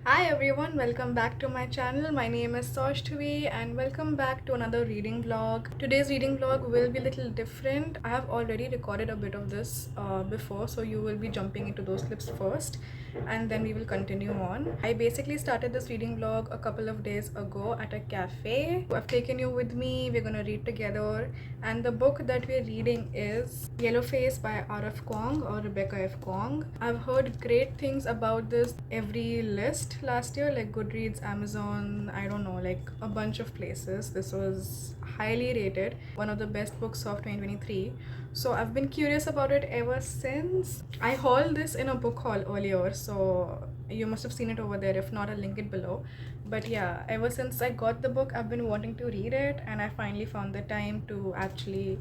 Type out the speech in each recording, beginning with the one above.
Hi everyone, welcome back to my channel. My name is Saushtvi and welcome back to another reading vlog. Today's reading vlog will be a little different. I have already recorded a bit of this before, so you will be jumping into those clips first and then we will continue on. I basically started this reading vlog a couple of days ago at a cafe. I've taken you with me, we're gonna read together, and the book that we're reading is Yellowface by rfkuang or Rebecca F. Kuang. I've heard great things about this every list last year, like Goodreads, Amazon, I don't know, like a bunch of places. This was highly rated, one of the best books of 2023. So I've been curious about it ever since. I hauled this in a book haul earlier, so you must have seen it over there. If not, I'll link it below. But yeah, ever since I got the book, I've been wanting to read it, and I finally found the time to actually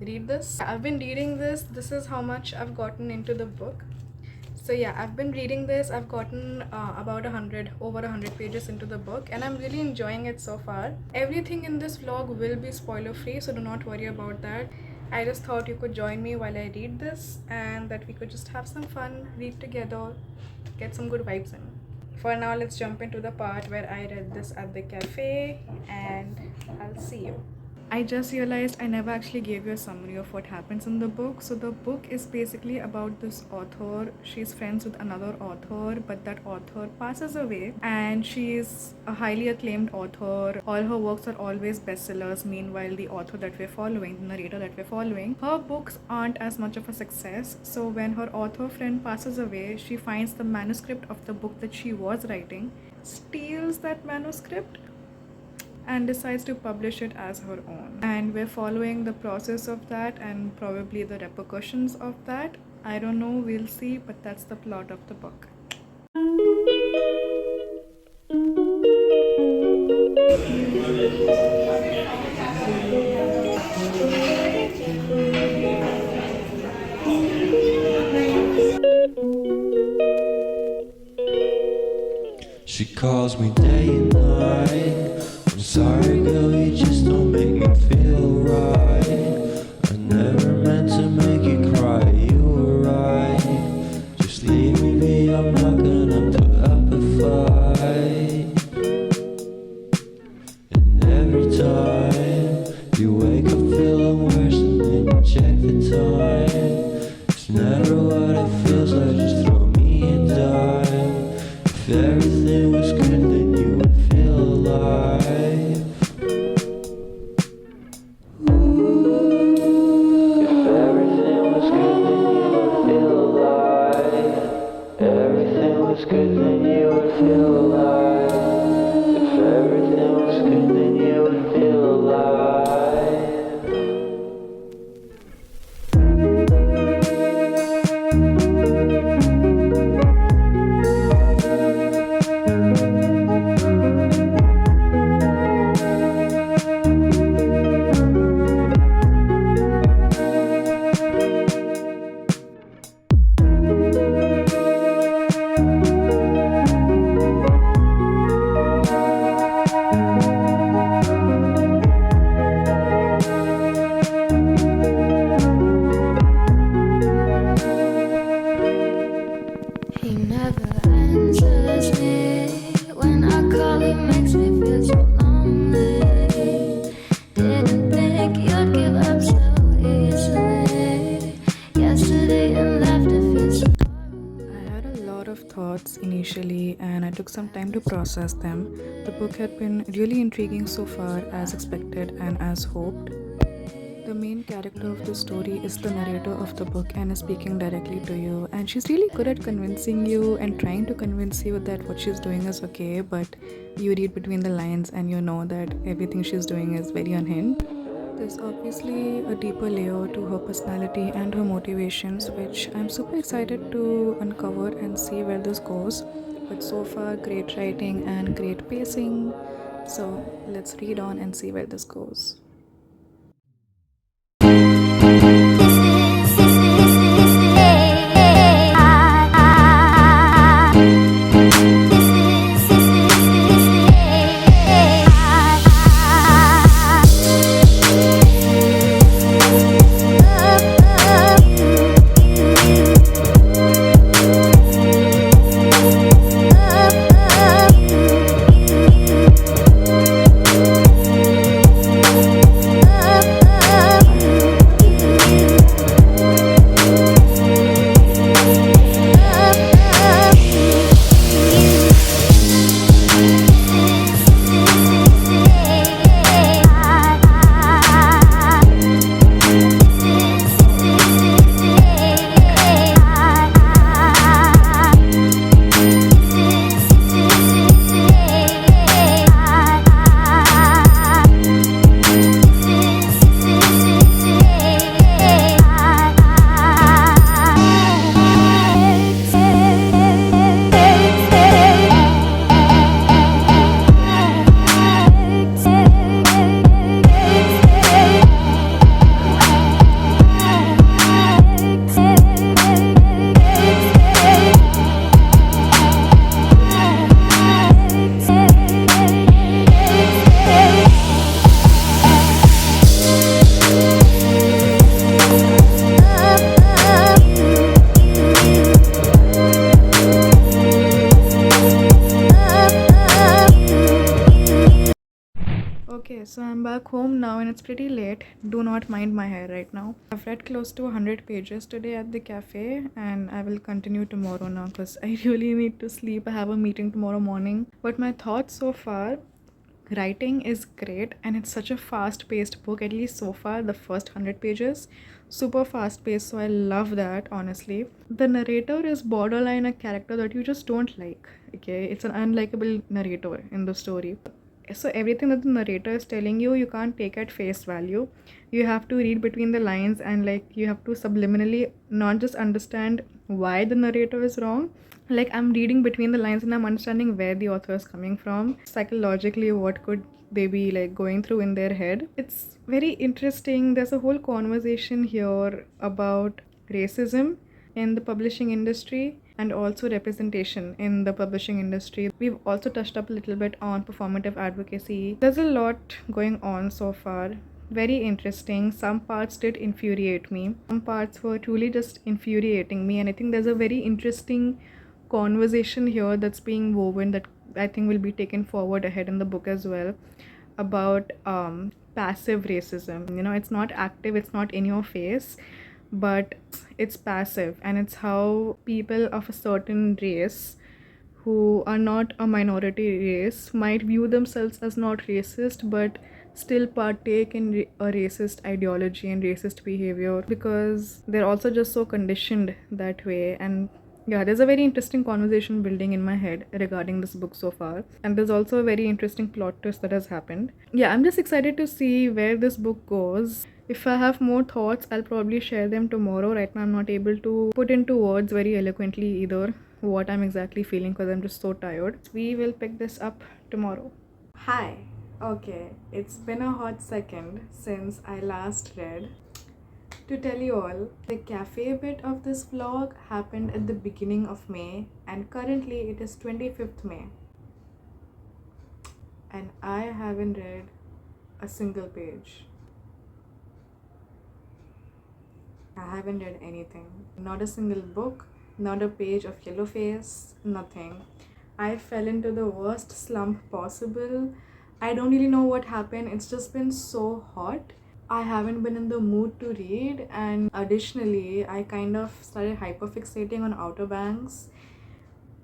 read this. I've been reading this. This is how much I've gotten into the book. So yeah, I've been reading this. I've gotten about over 100 pages into the book, and I'm really enjoying it so far. Everything in this vlog will be spoiler free, so do not worry about that. I just thought you could join me while I read this and that we could just have some fun, read together, get some good vibes in. For now, let's jump into the part where I read this at the cafe, and I'll see you. I just realized I never actually gave you a summary of what happens in the book. So the book is basically about this author. She's friends with another author, but that author passes away, and she's a highly acclaimed author. All her works are always bestsellers. Meanwhile, the author that we're following, the narrator that we're following, her books aren't as much of a success. So when her author friend passes away, she finds the manuscript of the book that she was writing, steals that manuscript, and decides to publish it as her own. And we're following the process of that and probably the repercussions of that. I don't know, we'll see, but that's the plot of the book. She calls me day and night. I'm sorry girl, you just don't make me feel right. I never meant to make you cry, you were right. Just leave me be, I'm not gonna put up a fight. And every time you wake up feeling worse and then you check the time. It's never what it feels like, just throw me a dime. If everything was good then you would feel alive. If everything was good then you would feel alive. Everything was good then you would feel alive. If everything was good then you would feel alive. He never answers me. When I call, he makes me feel so lonely. Didn't think you'd give up so easily. Yesterday and left, it feels so. I had a lot of thoughts initially, and I took some time to process them. The book had been really intriguing so far, as expected and as hoped. The main character of the story is the narrator of the book and is speaking directly to you, and she's really good at convincing you and trying to convince you that what she's doing is okay, but you read between the lines and you know that everything she's doing is very unhinged. There's obviously a deeper layer to her personality and her motivations, which I'm super excited to uncover and see where this goes. But so far, great writing and great pacing. So let's read on and see where this goes. So I'm back home now and it's pretty late. Do not mind my hair right now. I've read close to 100 pages today at the cafe and I will continue tomorrow now because I really need to sleep. I have a meeting tomorrow morning. But my thoughts so far, writing is great and it's such a fast-paced book, at least so far, the first 100 pages. Super fast-paced, so I love that, honestly. The narrator is borderline a character that you just don't like, okay? It's an unlikable narrator in the story. So everything that the narrator is telling you, you can't take at face value. You have to read between the lines and like you have to subliminally not just understand why the narrator is wrong. Like I'm reading between the lines and I'm understanding where the author is coming from. Psychologically, what could they be like going through in their head? It's very interesting. There's a whole conversation here about racism in the publishing industry and also representation in the publishing industry. We've also touched up a little bit on performative advocacy. There's a lot going on so far. Very interesting. Some parts did infuriate me. Some parts were truly just infuriating me. And I think there's a very interesting conversation here that's being woven that I think will be taken forward ahead in the book as well about passive racism. You know, it's not active, it's not in your face, but it's passive, and it's how people of a certain race who are not a minority race might view themselves as not racist but still partake in a racist ideology and racist behavior because they're also just so conditioned that way. And yeah, there's a very interesting conversation building in my head regarding this book so far. And there's also a very interesting plot twist that has happened. Yeah, I'm just excited to see where this book goes. If I have more thoughts, I'll probably share them tomorrow. Right now, I'm not able to put into words very eloquently either what I'm exactly feeling because I'm just so tired. We will pick this up tomorrow. Hi. Okay, it's been a hot second since I last read. To tell you all, the cafe bit of this vlog happened at the beginning of May and currently it is 25th May. And I haven't read a single page. I haven't read anything. Not a single book, not a page of Yellowface, nothing. I fell into the worst slump possible. I don't really know what happened. It's just been so hot. I haven't been in the mood to read, and additionally, I kind of started hyperfixating on Outer Banks.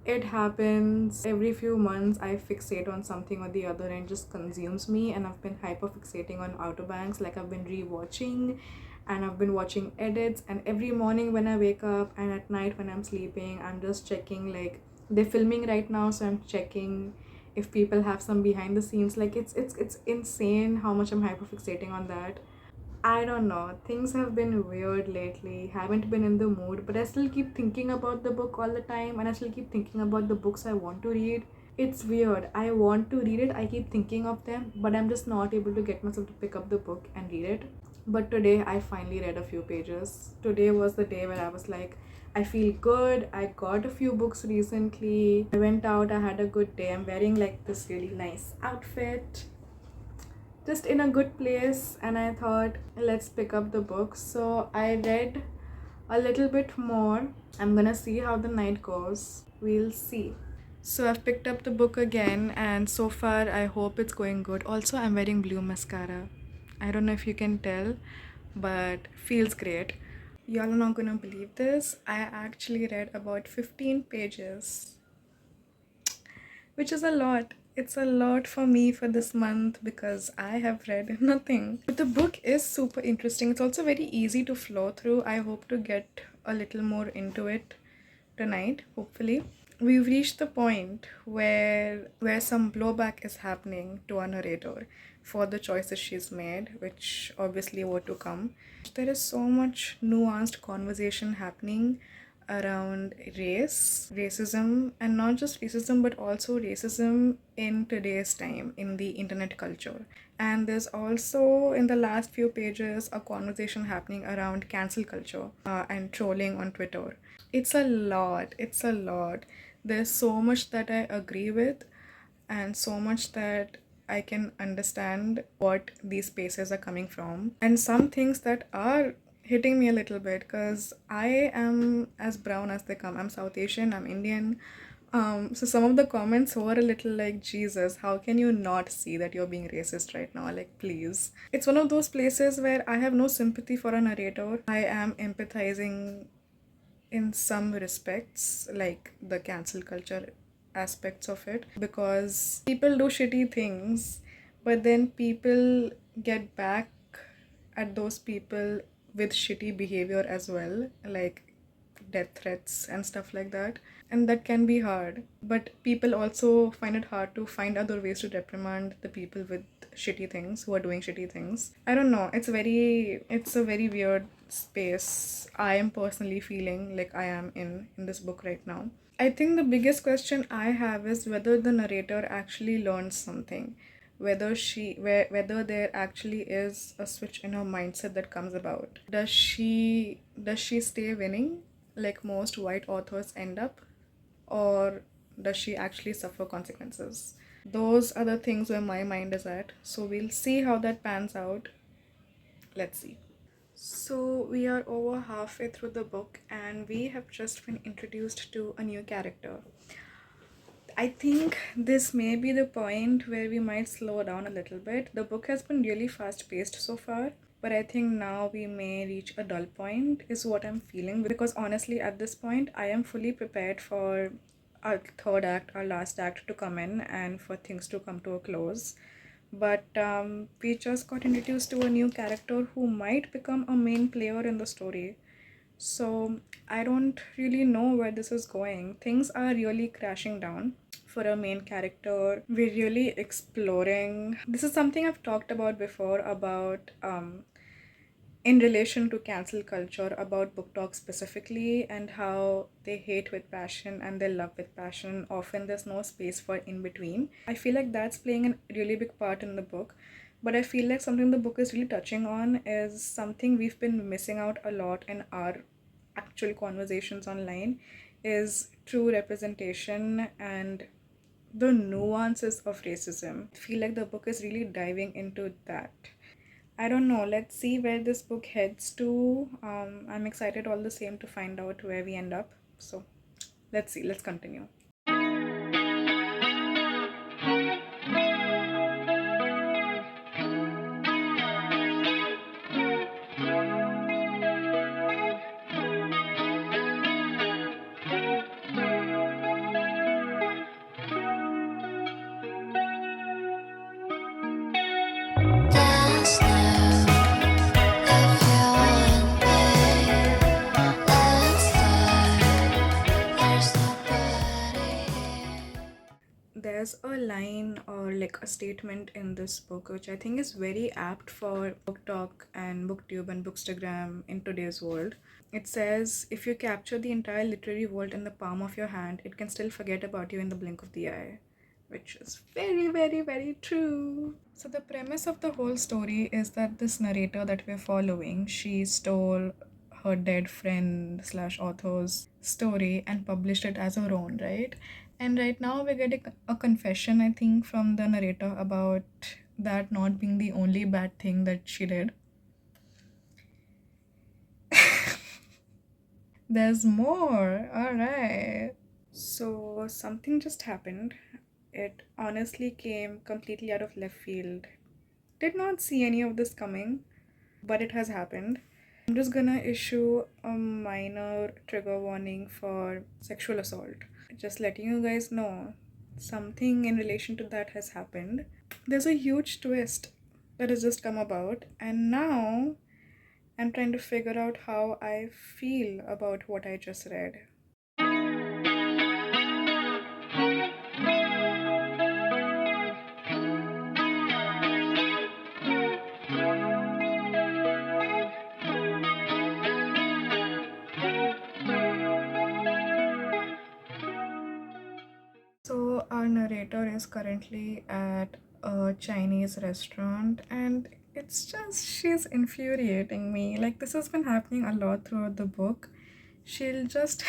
It happens every few months. I fixate on something or the other and it just consumes me, and I've been hyperfixating on Outer Banks. Like I've been rewatching and I've been watching edits, and every morning when I wake up and at night when I'm sleeping, I'm just checking, like they're filming right now, so I'm checking if people have some behind the scenes. Like it's insane how much I'm hyperfixating on that. I don't know, things have been weird lately. Haven't been in the mood, but I still keep thinking about the book all the time, and I still keep thinking about the books I want to read. It's weird. I want to read it, I keep thinking of them, but I'm just not able to get myself to pick up the book and read it. But today I finally read a few pages. Today was the day where I was like, I feel good. I got a few books recently. I went out, I had a good day. I'm wearing like this really nice outfit, just in a good place, and I thought, let's pick up the book. So I read a little bit more. I'm gonna see how the night goes. We'll see. So I've picked up the book again, and so far I hope it's going good. Also, I'm wearing blue mascara. I don't know if you can tell, but feels great. Y'all are not gonna believe this. I actually read about 15 pages, which is a lot. It's a lot for me for this month because I have read nothing. But the book is super interesting. It's also very easy to flow through. I hope to get a little more into it tonight, hopefully. We've reached the point where some blowback is happening to our narrator for the choices she's made, which obviously were to come. There is so much nuanced conversation happening around racism, and not just racism but also racism in today's time in the internet culture. And there's also in the last few pages a conversation happening around cancel culture and trolling on Twitter. It's a lot. There's so much that I agree with and so much that I can understand what these spaces are coming from, and some things that are hitting me a little bit because I am as brown as they come. I'm South Asian, I'm Indian, So some of the comments were a little like, Jesus, how can you not see that you're being racist right now? Like, please. It's one of those places where I have no sympathy for a narrator. I am empathizing in some respects, like the cancel culture aspects of it, because people do shitty things, but then people get back at those people with shitty behavior as well, like death threats and stuff like that. And that can be hard. But people also find it hard to find other ways to reprimand the people with shitty things who are doing shitty things. I don't know. It's a very weird space I am personally feeling like I am in this book right now. I think the biggest question I have is whether the narrator actually learns something, whether there actually is a switch in her mindset that comes about. Does she stay winning like most white authors end up, or does she actually suffer consequences? Those are the things where my mind is at. So we'll see how that pans out. Let's see. So we are over halfway through the book and we have just been introduced to a new character. I think this may be the point where we might slow down a little bit. The book has been really fast paced so far, but I think now we may reach a dull point, is what I'm feeling. Because honestly, at this point, I am fully prepared for our third act, our last act to come in and for things to come to a close. But we just got introduced to a new character who might become a main player in the story. So I don't really know where this is going. Things are really crashing down for a main character. We're really exploring. This is something I've talked about before, about in relation to cancel culture, about booktok specifically, and how they hate with passion and they love with passion. Often there's no space for in between. I feel like that's playing a really big part in the book. But I feel like something the book is really touching on is something we've been missing out a lot in our actual conversations online, is true representation and the nuances of racism. I feel like the book is really diving into that. I don't know. Let's see where this book heads to. I'm excited all the same to find out where we end up. So let's see. Let's continue. Dance now if you want me. Let's start. There's nobody here. There's a line or like a statement in this book which I think is very apt for booktok and booktube and bookstagram in today's world. It says, if you capture the entire literary world in the palm of your hand, it can still forget about you in the blink of the eye. Which is very, very, very true. So the premise of the whole story is that this narrator that we're following, she stole her dead friend slash author's story and published it as her own, right? And right now we're getting a confession, I think, from the narrator about that not being the only bad thing that she did. There's more. All right. So something just happened. It honestly came completely out of left field. Did not see any of this coming, but it has happened. I'm just gonna issue a minor trigger warning for sexual assault. Just letting you guys know something in relation to that has happened. There's a huge twist that has just come about, and now I'm trying to figure out how I feel about what I just read. So, our narrator is currently at a Chinese restaurant, and she's infuriating me. Like, this has been happening a lot throughout the book. She'll just.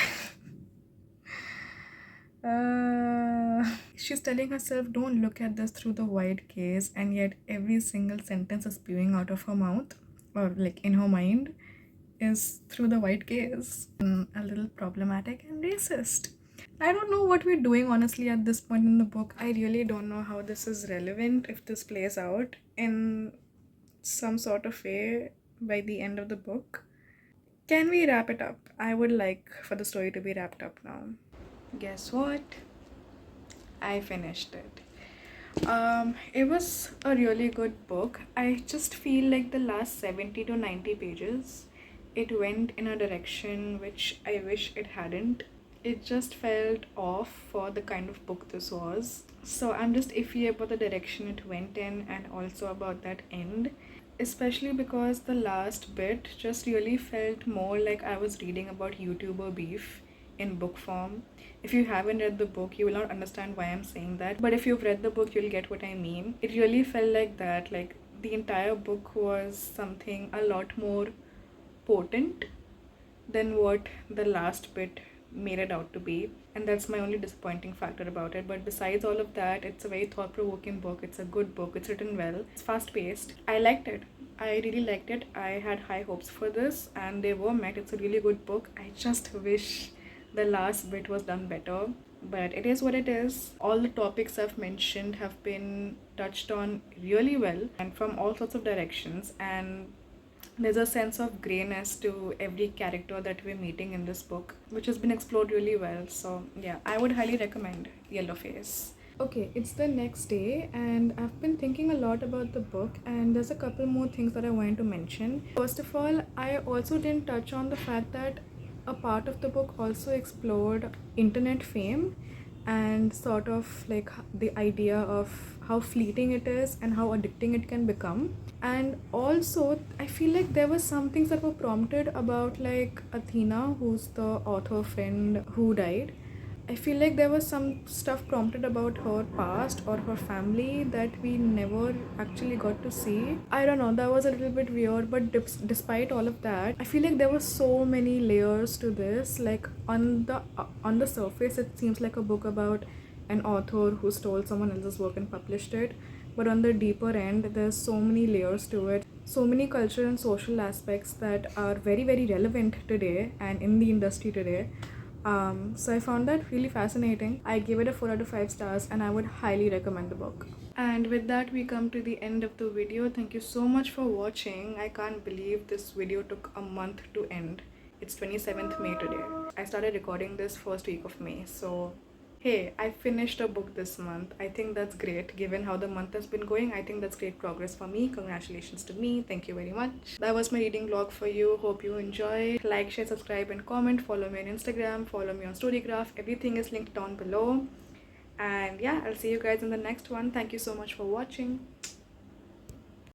She's telling herself, don't look at this through the wide gaze, and yet every single sentence is spewing out of her mouth, or like in her mind, is through the wide gaze. A little problematic and racist. I don't know what we're doing honestly at this point in the book. I really don't know how this is relevant if this plays out in some sort of way by the end of the book. Can we wrap it up? I would like for the story to be wrapped up now. Guess what? I finished it. It was a really good book. I just feel like the last 70 to 90 pages, it went in a direction which I wish it hadn't. It just felt off for the kind of book this was. So I'm just iffy about the direction it went in and also about that end. Especially because the last bit just really felt more like I was reading about YouTuber beef in book form. If you haven't read the book, you will not understand why I'm saying that. But if you've read the book, you'll get what I mean. It really felt like that. Like the entire book was something a lot more potent than what the last bit made it out to be. And that's my only disappointing factor about it. But besides all of that, it's a very thought provoking book. It's a good book. It's written well. It's fast paced. I liked it. I really liked it. I had high hopes for this and they were met. It's a really good book. I just wish the last bit was done better. But it is what it is. All the topics I've mentioned have been touched on really well and from all sorts of directions. And there's a sense of grayness to every character that we're meeting in this book, which has been explored really well. So, yeah, I would highly recommend Yellowface. Okay, it's the next day, and I've been thinking a lot about the book, and there's a couple more things that I wanted to mention. First of all, I also didn't touch on the fact that a part of the book also explored internet fame and sort of like the idea of how fleeting it is and how addicting it can become. And also I feel like there were some things that were prompted about like Athena, who's the author friend who died. I feel like there was some stuff prompted about her past or her family that we never actually got to see. I don't know, that was a little bit weird, but despite all of that, I feel like there were so many layers to this. Like on the surface, it seems like a book about an author who stole someone else's work and published it. But on the deeper end, there's so many layers to it, so many cultural and social aspects that are very, very relevant today and in the industry today. So I found that really fascinating. I gave it a 4 out of 5 stars and I would highly recommend the book. And with that, we come to the end of the video. Thank you so much for watching. I can't believe this video took a month to end. It's 27th May today. I started recording this first week of May. So hey, I finished a book this month. I think that's great. Given how the month has been going, I think that's great progress for me. Congratulations to me. Thank you very much. That was my reading vlog for you. Hope you enjoyed. Like, share, subscribe and comment. Follow me on Instagram. Follow me on Storygraph. Everything is linked down below. And yeah, I'll see you guys in the next one. Thank you so much for watching.